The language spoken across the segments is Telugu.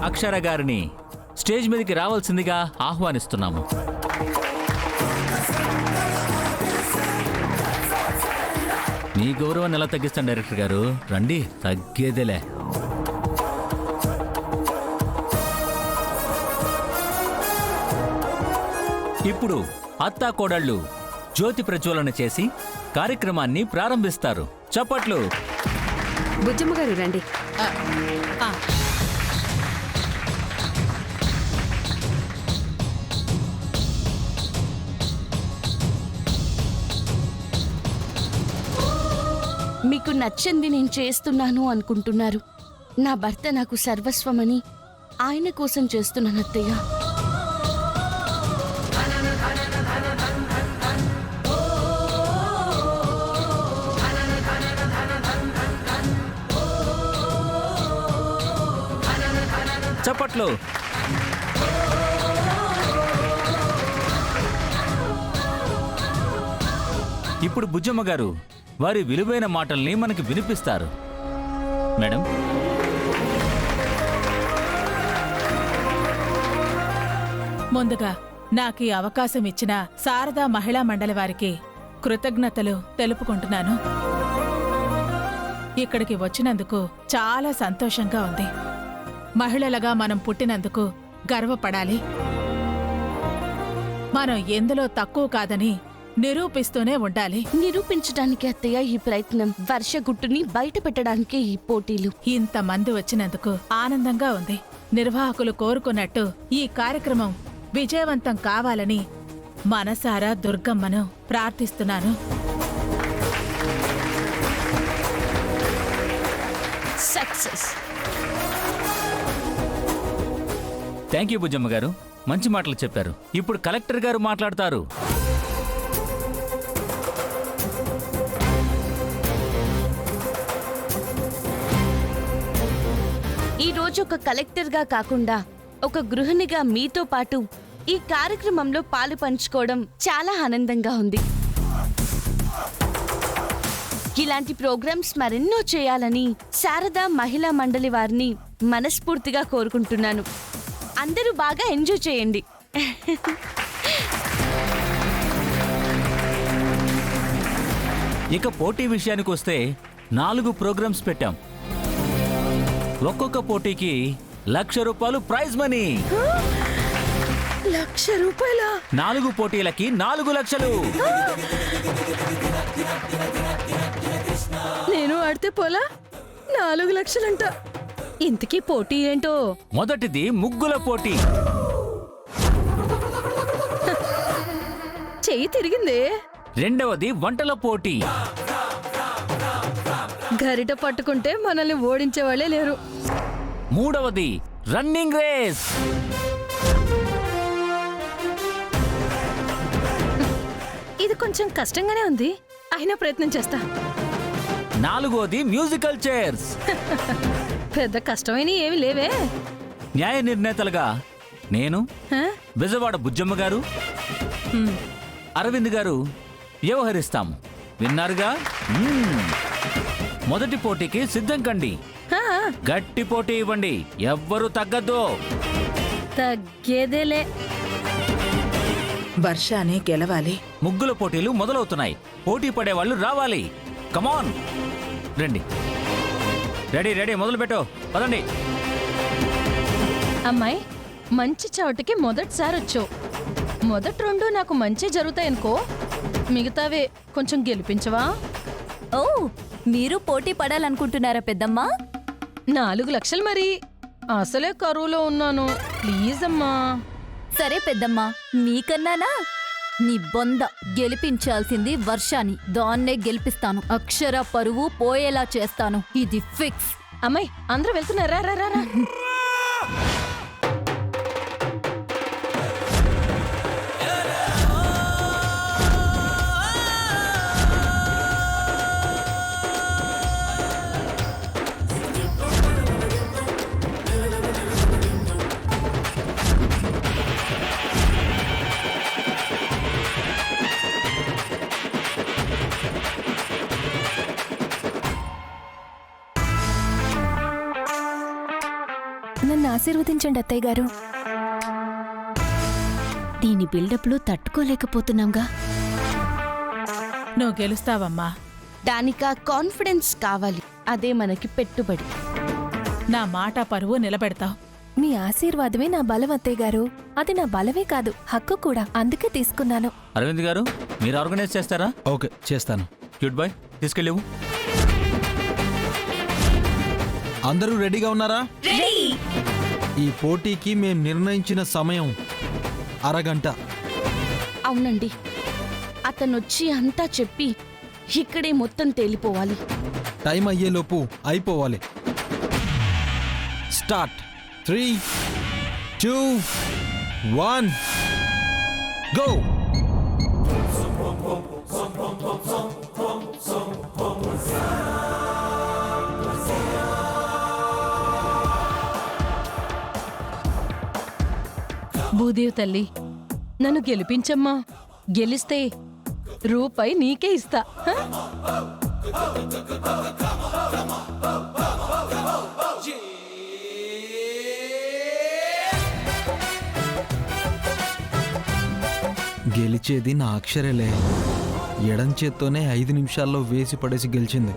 అక్షర గారిని స్టేజ్ మీదకి రావాల్సిందిగా ఆహ్వానిస్తున్నాము. మీ గౌరవాన్ని ఎలా తగ్గిస్తాను డైరెక్టర్ గారు? రండి, తగ్గేదేలే. ఇప్పుడు అత్తా కోడళ్ళు జ్యోతి ప్రజ్వలన చేసి కార్యక్రమాన్ని ప్రారంభిస్తారు. చప్పట్లు. బుజ్జమ్మ గారు రండి. మీకు నచ్చింది నేను చేస్తున్నాను అనుకుంటున్నారు. నా భర్త నాకు సర్వస్వమని ఆయన కోసం చేస్తున్నాను అత్తయ్య. చప్పట్లు. ఇప్పుడు బుజ్జమ్మ గారు వారి విలువైన మాటల్ని మనకి వినిపిస్తారు. మేడం, ముందుగా నాకు ఈ అవకాశం ఇచ్చిన శారదా మహిళా మండలి వారికి కృతజ్ఞతలు తెలుపుకుంటున్నాను. ఇక్కడికి వచ్చినందుకు చాలా సంతోషంగా ఉంది. మహిళలుగా మనం పుట్టినందుకు గర్వపడాలి. మనం ఎందులో తక్కువ కాదని నిరూపిస్తూనే ఉండాలి. నిరూపించడానికి అత్తయ్య ఈ ప్రయత్నం. వర్ష గుట్టుని బయట పెట్టడానికి ఈ పోటీలు. ఇంతమంది వచ్చినందుకు ఆనందంగా ఉంది. నిర్వాహకులు కోరుకున్నట్టు ఈ కార్యక్రమం విజయవంతం కావాలని మనసారా దుర్గమ్మను ప్రార్థిస్తున్నాను. సక్సెస్. థ్యాంక్ యూ బుజ్జమ్మ గారు, మంచి మాటలు చెప్పారు. ఇప్పుడు కలెక్టర్ గారు మాట్లాడతారు. ఈ రోజు ఒక కలెక్టర్గా కాకుండా ఒక గృహిణిగా మీతో పాటు ఈ కార్యక్రమంలో పాలు పంచుకోవడం చాలా ఆనందంగా ఉంది. ఇలాంటి ప్రోగ్రామ్స్ మరెన్నో చేయాలని శారదా మహిళా మండలి వారిని మనస్ఫూర్తిగా కోరుకుంటున్నాను. అందరూ బాగా ఎంజాయ్ చేయండి. ఇక పోటీ విషయానికి వస్తే 4 ప్రోగ్రామ్స్ పెట్టాం. ఒక్కొక్క పోటీకి ₹1,00,000 ప్రైజ్ మనీ. ₹1,00,000? 4 పోటీలకి 4 లక్షలు. నేను ఆడితే పోలా 4 లక్షలంట. ఇంతకీ పోటీ ఏంటో? మొదటిది ముగ్గుల పోటీ. చెయ్యి తిరిగింది. రెండవది వంటల పోటీ. గరిట పట్టుకుంటే మనల్ని ఓడించే వాళ్ళే లేరు. మూడవది రన్నింగ్ రేస్. ఇది కొంచెం కష్టంగానే ఉంది, అయినా ప్రయత్నం చేస్తా. నాలుగోది మ్యూజికల్ చైర్స్. పెద్ద కష్టమైన ఏమి లేవే. న్యాయ నిర్ణేతలుగా నేను, బెజవాడ బుజ్జమ్మ గారు, అరవింద్ గారు వ్యవహరిస్తాము. విన్నారుగా? మొదటి పోటీకి సిద్ధం కండి. గట్టి పోటీ ఇవ్వండి, ఎవ్వరూ తగ్గద్దు. తగ్గేదేలే. వర్షాన్ని గెలవాలి. ముగ్గుల పోటీలు మొదలవుతున్నాయి. పోటీ పడేవాళ్ళు రావాలి. కమాన్, రండి. రెడీ రెడీ, మొదలు పెట్టు. పదండి. అమ్మాయి, మంచి చోటుకి మొదటిసారి వచ్చావు. మొదటి 2 నాకు మంచి జరుగుతాయనుకో, మిగతావే కొంచెం గెలిపించవా? ఓ, మీరు పోటీ పడాలనుకుంటున్నారా పెద్దమ్మా? 4 లక్షలు మరి. అసలే కరువులో ఉన్నాను, ప్లీజ్ అమ్మా. సరే పెద్దమ్మా, నీకన్నానా? నీ బొంద. గెలిపించాల్సింది వర్షాన్ని, దాన్నే గెలిపిస్తాను. అక్షర పరువు పోయేలా చేస్తాను, ఇది ఫిక్స్. అమ్మాయి, అందరూ వెళ్తున్నారా? రా రా రా. ఆశీర్వదించండి అత్తయ్య గారు. దీని బిల్డప్లు తట్టుకోలేకపోతున్నాంగా. నువ్వు గెలుస్తావమ్మా. దానికా కాన్ఫిడెన్స్ కావాలి. అదే మనకి పెట్టుబడి. నా మాట పరువు నిలబెడతావు. మీ ఆశీర్వాదమే నా బలం అత్తయ్య గారు. అది నా బలమే కాదు, హక్కు కూడా. అందుకే తీసుకున్నాను. అరవింద్ గారు, మీరు ఆర్గనైజ్ చేస్తారా? ఓకే, చేస్తాను. క్యూట్ బాయ్, తీసుకెళ్ళేవు. అందరూ రెడీగా ఉన్నారా? ఈ పోటీకి మేం నిర్ణయించిన సమయం అరగంట. అవునండి, అతనొచ్చి అంతా చెప్పి ఇక్కడే మొత్తం తేలిపోవాలి. టైం అయ్యేలోపు అయిపోవాలి. స్టార్ట్. 3, 2, 1 గో. భూదేవి తల్లి, నన్ను గెలిపించమ్మా. గెలిస్తే రూపాయి నీకే ఇస్తా. హ? గెలిచేది నా అక్షరేలే. ఎడం చేత్తోనే 5 నిమిషాల్లో వేసి పడేసి గెలిచింది.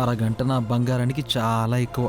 అరగంట నా బంగారానికి చాలా ఎక్కువ.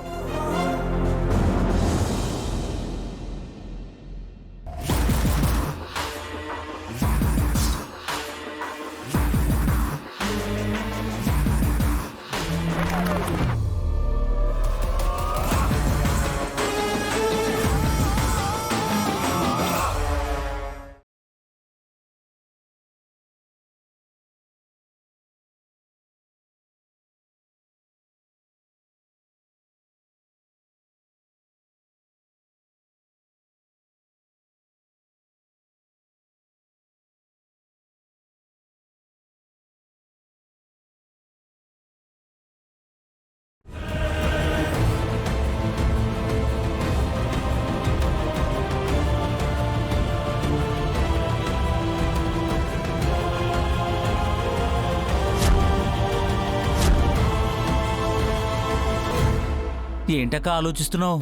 ఏంటక్క ఆలోచిస్తున్నావు?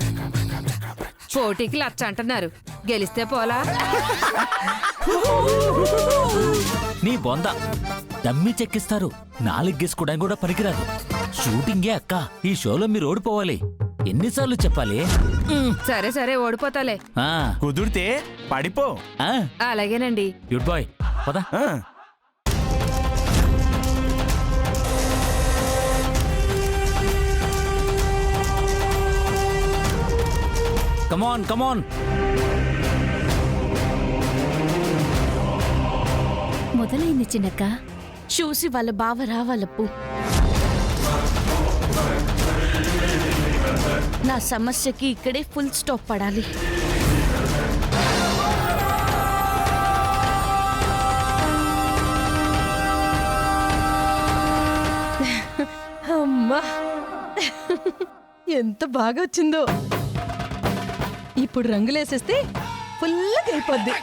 పోటీకి 1,00,000 అంటున్నారు. గెలిస్తే పోలా? నీ బొంద దమ్మి చెక్కిస్తారు. 4 గేసుకోవడానికి కూడా పనికిరాదు. షూటింగే అక్క. ఈ షోలో మీరు ఓడిపోవాలి. ఎన్నిసార్లు చెప్పాలి? సరే సరే, ఓడిపోతాలే. ఆ, కుదిరితే పడిపో. ఆ, అలాగేనండి. క్యూట్ బాయ్, పద. కమాన్ కమాన్. మొదలైంది చిన్నక్క. చూసి వాళ్ళ బావ రావాలప్పు. నా సమస్యకి ఇక్కడే ఫుల్ స్టాప్ పడాలి. అమ్మా, ఎంత బాగా వచ్చిందో. ఇప్పుడు రంగులేసేస్తే ఫుల్గా అయిపోద్ది.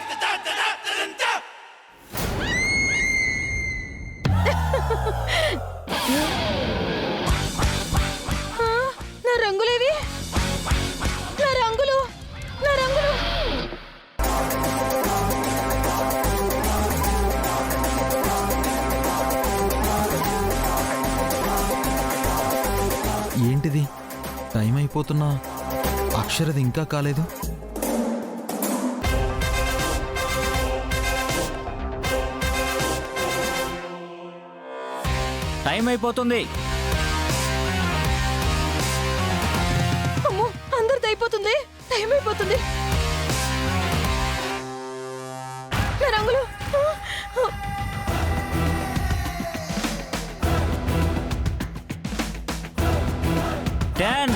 నా రంగులేవి? నా రంగులు, నా రంగులు. ఏంటిది? టైం అయిపోతున్నా అక్షరది ఇంకా కాలేదు. టైం అయిపోతుంది. అమ్మో, అందరిది అయిపోతుంది. టైం అయిపోతుంది. నా రంగులు. 10,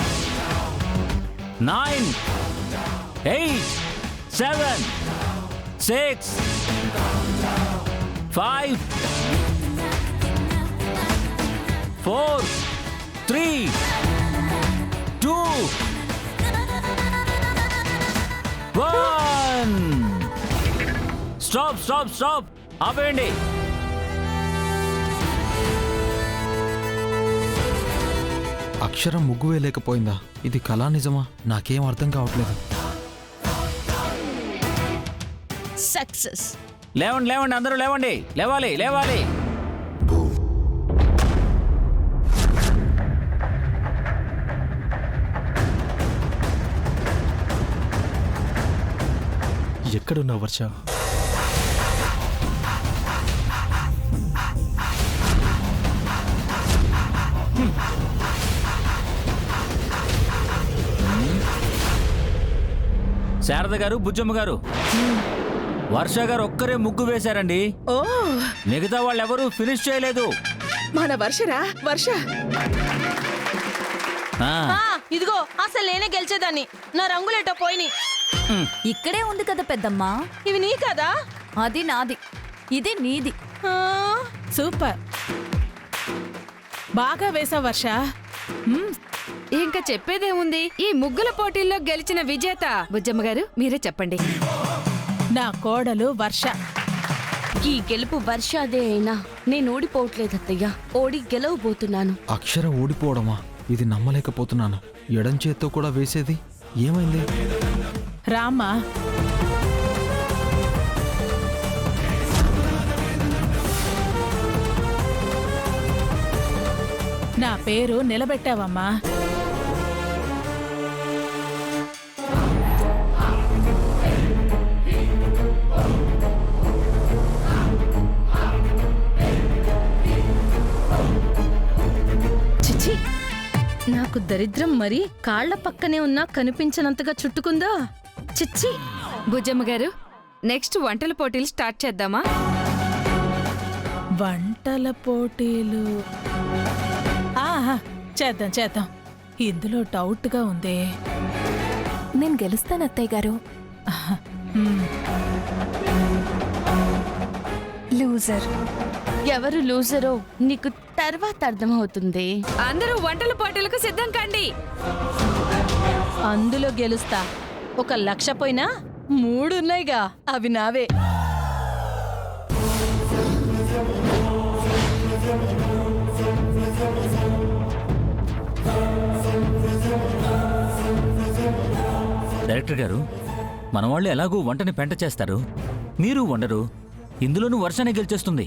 9, 8, 7, 6, 5, 4, 3, 2, 1. స్టాప్ స్టాప్ స్టాప్, ఆపేయండి. అక్షరం ముగ్గు వేయలేకపోయిందా? ఇది కళా నిజమా? నాకేం అర్థం కావట్లేదు. సక్సెస్. లేవండి లేవండి అందరూ లేవండి, లేవాలి లేవాలి. ఎక్కడున్నావు వర్ష? శారద గారు, బుజ్జమ్మ గారు, వర్ష గారు ఒక్కరే ముగ్గు వేశారండి. ఓ మిగతా వాళ్ళు ఎవరూ ఫినిష్ చేయలేదు. మన వర్షరా వర్ష. ఆ, ఇదిగో అసలు నేనే గెలిచేదాన్ని. నా రంగులేటో పోయినాయి. ఇక్కడే ఉంది కదా పెద్దమ్మా. ఇవి నీ కదా? అది నాది, ఇది నీది. ఆ, సూపర్, బాగా వేసావు వర్ష. ఇంకా చెప్పేదేముంది, ఈ ముగ్గుల పోటీల్లో గెలిచిన విజేత బుజ్జమ్మ గారు మీరే చెప్పండి. నా కోడలు వర్ష. ఈ గెలుపు వర్షాదే అయినా నేను ఓడిపోవట్లేదు అత్తయ్య, ఓడి గెలవబోతున్నాను. అక్షర ఓడిపోవడమా? ఇది నమ్మలేకపోతున్నాను. ఎడం చేత్తో కూడా వేసేది ఏమైంది? రామ్మా. నా పేరు నిలబెట్టావమ్మా. చిచి, నాకు దరిద్రం మరి కాళ్ల పక్కనే ఉన్నా కనిపించనంతగా చుట్టుకుందా. చిచ్చి. బుజ్జమ్మ గారు, నెక్స్ట్ వంటల పోటీలు స్టార్ట్ చేద్దామా? వంటల పోటీలు చేద్దాం చేద్దాం. ఇందులో డౌట్గా ఉందే. నేను గెలుస్తాను అత్తయ్య గారు. లూజర్. ఎవరు లూజరో నీకు తర్వాత అర్థమవుతుంది. అందరూ వంటల పోటీలకు సిద్ధం కండి. అందులో గెలుస్తా. 1,00,000 పోయినా 3 ఉన్నాయిగా, అవి నావే. డైరెక్టర్ గారు, మన వాళ్ళు ఎలాగూ వంటని పెంట చేస్తారు, మీరు వండరు. ఇందులోనూ వర్షాన్ని గెలిచేస్తుంది.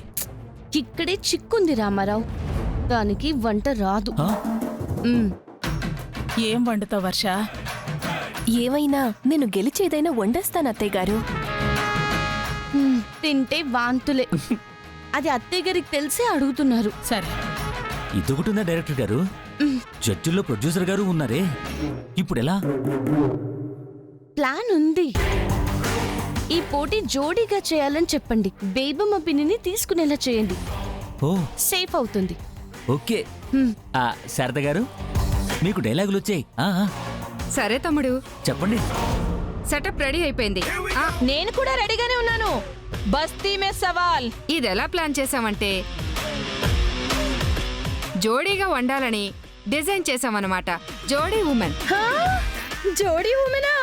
ఇక్కడే చిక్కుంది రామారావు, దానికి వంట రాదు. ఆ? ఏం వండుతావు వర్ష? ఏమైనా నేను గెలిచేదైనా వండేస్తాను అత్తయ్య గారు. తింటే వాంతులే. అది అత్తయ్య గారికి తెలిసే అడుగుతున్నారు. సరే. ఇదొకటిందా డైరెక్టర్ గారు? జడ్జిల్లో ప్రొడ్యూసర్ గారు ఉన్నారే, ఇప్పుడెలా? ప్లాన్ ఉంది. ఈ పోటీ జోడీగా చేయాలని చెప్పండి. బేబమ్మ పిన్నిని తీసుకునేలా చేయండి. ఓ, సేఫ్ అవుతుంది. ఓకే. శారద గారు, మీకు డైలాగులు వచ్చాయి. సరే తమ్ముడు, చెప్పండి. సెటప్ రెడీ అయిపోయింది. నేను కూడా రెడీగానే ఉన్నాను. బస్తీ మే సవాల్. ఇది ఎలా ప్లాన్ చేసామంటే, జోడీగా వండాలని డిజైన్ చేసామన్నమాట. జోడీ ఉమెన్. జోడీ ఉమెనా?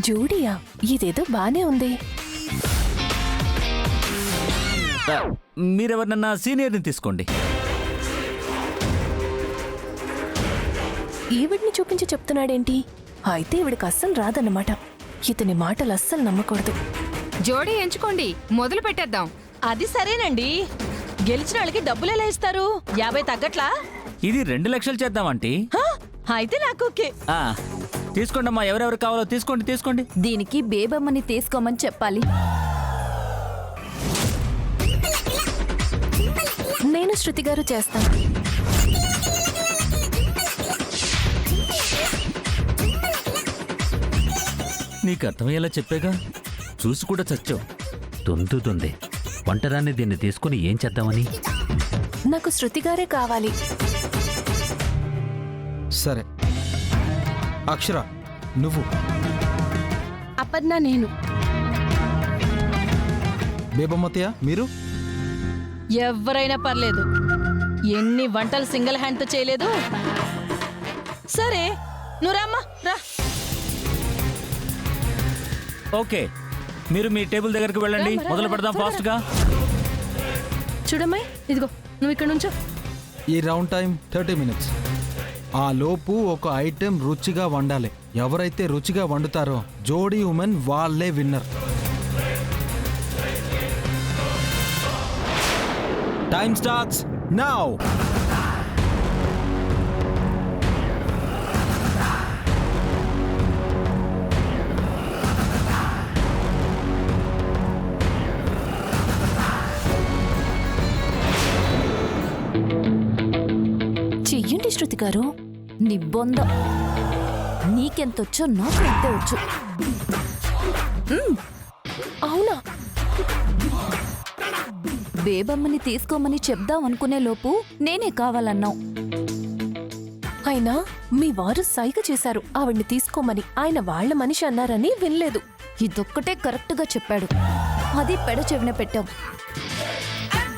జోడియా? ఇదేదో బానే ఉంది. మీరెవరినన్నా సీనియర్ని తీసుకోండి. ఈవిడ్ని చూపించి చెప్తున్నాడేంటి? అయితే ఈవిడికి అస్సలు రాదన్నమాట. ఇతని మాటలు అస్సలు నమ్మకూడదు. జోడీ ఎంచుకోండి, మొదలు పెట్టేద్దాం. అది సరేనండి. గెలిచిన వాళ్ళకి డబ్బులు ఎలా ఇస్తారు? 50 తగ్గట్లా? ఇది 2 లక్షలు చేద్దామంటీ. అయితే నాకు ఓకే. తీసుకోండి అమ్మా, ఎవరెవరు కావాలో తీసుకోండి తీసుకోండి. దీనికి బేబమ్మని తీసుకోమని చెప్పాలి. నేను శృతి గారు చేస్తాను. నీకు అర్థమయ్యేలా చెప్పేగా, చూసి కూడా చచ్చావు. తొందుతుంది వంటరాన్ని దీన్ని తీసుకుని ఏం చేద్దామని. నాకు శృతి గారే కావాలి. సరే అక్షర, నువ్వు. అపర్ణ నేను. బేబమ్మతయ్య మీరు. ఎవరైనా పర్లేదు. ఎన్ని వంటలు సింగిల్ హ్యాండ్తో చేయలేదు. సరే, నువ్వు రామ్మా, రా. ఓకే, మీరు మీ టేబుల్ దగ్గరికి వెళ్ళండి. మొదలు పెడదాం ఫాస్ట్ గా. చూడమ్మాయి, ఇదిగో నువ్వు ఇక్కడ నుంచో. ఈ రౌండ్ టైం 30 minutes. ఆ లోపు ఒక ఐటెం రుచిగా వండాలి. ఎవరైతే రుచిగా వండుతారో జోడీ ఉమెన్ వాళ్ళే విన్నర్. Time starts now. చెయ్యండి శృతి గారు, నీ బొంద. నీకెంతొచ్చో నాకు అంతే వచ్చు. అవునా? బేబమ్మని తీసుకోమని చెప్దాం అనుకునే లోపు నేనే కావాలన్నావు. అయినా మీ వారు సైగ చేశారు ఆవిడ్ని తీసుకోమని. ఆయన వాళ్ళ మనిషి అన్నారని వినలేదు. ఇదొక్కటే కరెక్ట్గా చెప్పాడు. అది పెడ చెవిన పెట్టాం.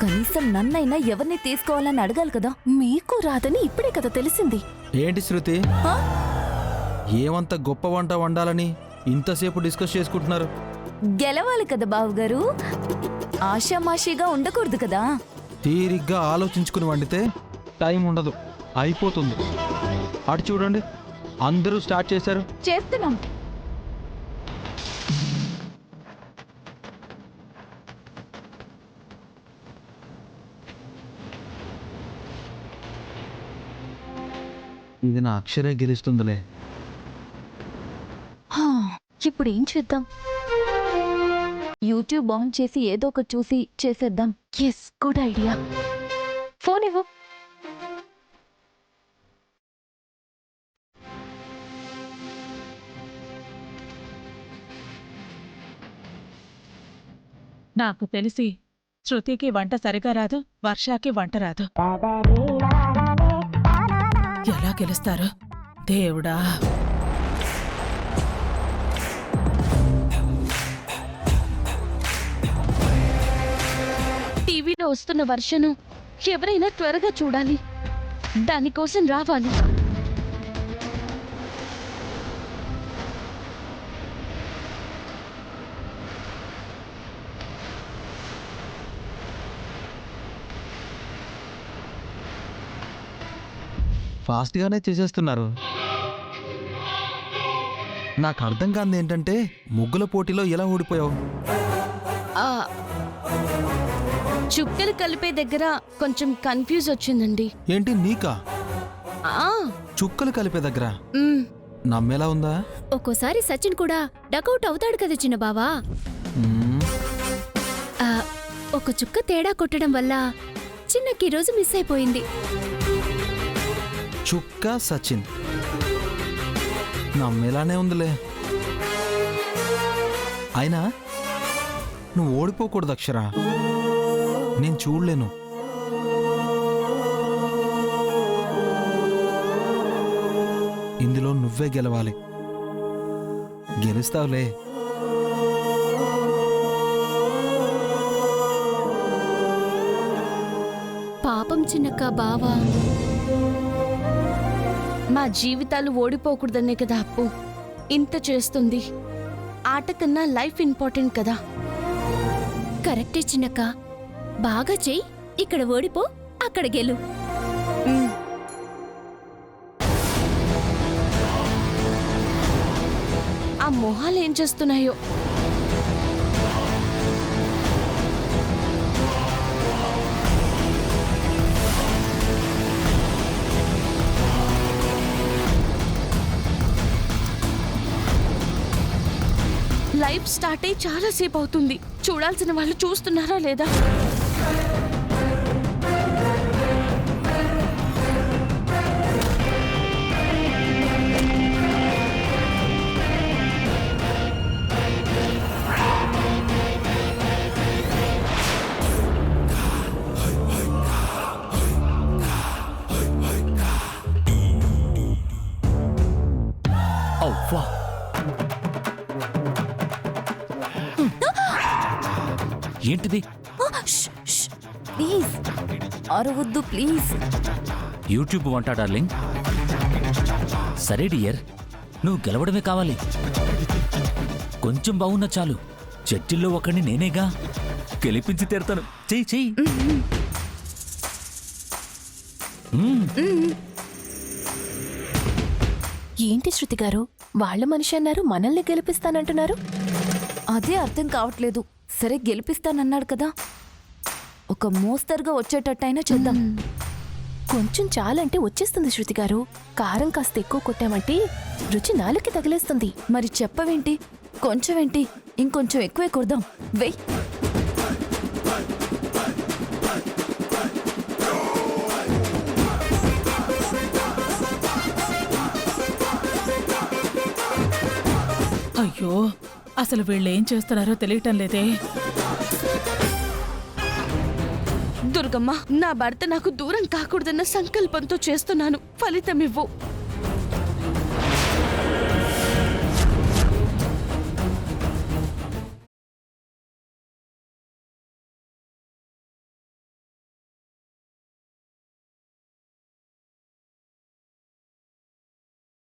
కనీసం నన్నైనా ఎవరిని తీసుకోవాలని అడగాలి కదా. మీకు రాదని ఇప్పుడే కదా తెలిసింది. ఏంటి శృతి, హా? ఏమంత గొప్ప వంట వండాలని ఇంతసేపు డిస్కస్ చేసుకుంటున్నారు? గెలవాలి కదా బావగారు, ఆషామాషిగా ఉండకూడదు కదా. తీరిగ్గా ఆలోచించుకుని వండితే టైం ఉండదు, అయిపోతుంది. అటు చూడండి, అందరూ స్టార్ట్ చేశారు. చేస్తున్నాం. ఇది నా అక్షరే గెలుస్తుందిలే. ఇప్పుడు ఏం చేద్దాం? యూట్యూబ్ ఆన్ చేసి ఏదో ఒకటి చూసి చేసేద్దాం. Yes, good idea. ఫోన్ ఇవ్వు. నాకు తెలిసి శృతికి వంట సరిగా రాదు, వర్షాకి వంట రాదు. ఎలా గెలుస్తారు దేవుడా? టీవీలో వస్తున్న వర్షను ఎవరైనా త్వరగా చూడాలి. దానికోసం రావాలి. ఫాస్ట్గానే చేసేస్తున్నారు. నాకు అర్థం కాదు ఏంటంటే, ముగ్గుల పోటీలో ఎలా ఓడిపోయావు? ఆ, చుక్కలు కలిపే దగ్గర కొంచెం కన్ఫ్యూజ్ వచ్చిందండి. ఏంటి నీకా? ఆ, చుక్కలు కలిపే దగ్గర మ్, నమ్మేలా ఉందా? ఒక్కోసారి సచిన్ కూడా డకౌట్ అవుతాడు కదా చిన్న బావా. మ్మ్. ఒక చుక్క తేడా కొట్టడం వల్ల చిన్నకి రోజు మిస్ అయిపోయింది. చుక్క సచిన్ నమ్మేలానే ఉందిలే. అయినా నువ్వు ఓడిపోకూడదు అక్షర. నేను చూడలేను. ఇందులో నువ్వే గెలవాలి. గెలుస్తావులే. పాపం చిన్నక్క బావా. మా జీవితాలు ఓడిపోకూడదనే కదా అప్పు ఇంత చేస్తుంది. ఆట కన్నా లైఫ్ ఇంపార్టెంట్ కదా. కరెక్టే చిన్నక్క. బాగా చెయ్యి. ఇక్కడ ఓడిపో, అక్కడ గెలు. మ్. ఆ మొహాలు ఏం చేస్తున్నాయో. లైవ్ స్టార్ట్ అయ్యి చాలా సేపు అవుతుంది. చూడాల్సిన వాళ్ళు చూస్తున్నారా లేదా? అవ్వా, ఏంటిది? ప్లీజ్ అరవద్దు ప్లీజ్. యూట్యూబ్ వంట డార్లింగ్. సరే డియర్, నువ్వు గెలవడమే కావాలి. కొంచెం బాగున్నా చాలు. జడ్జిల్లో ఒకడిని నేనేగా. గెలిపించి తీరుతాను. చెయ్యి చెయ్యి. ఏంటి శృతి గారు, వాళ్ళ మనిషి అన్నారు, మనల్ని గెలిపిస్తానంటున్నారు. అదే అర్థం కావట్లేదు. సరే గెలిపిస్తానన్నాడు కదా. ఒక మోస్తరుగా వచ్చేటట్టయినా చేద్దాం. కొంచెం చాలంటే వచ్చేస్తుంది శృతి గారు. కారం కాస్త ఎక్కువ కొట్టామంటే రుచి నాలుగుకి తగిలేస్తుంది. మరి చెప్పవేంటి? కొంచెం ఏంటి, ఇంకొంచెం ఎక్కువే కుడదాం. వెయ్. అయ్యో అసలు వీళ్ళేం చేస్తున్నారో తెలియటం లేదే. దుర్గమ్మ, నా భర్త నాకు దూరం కాకూడదన్న సంకల్పంతో చేస్తున్నాను. ఫలితం ఇవ్వు.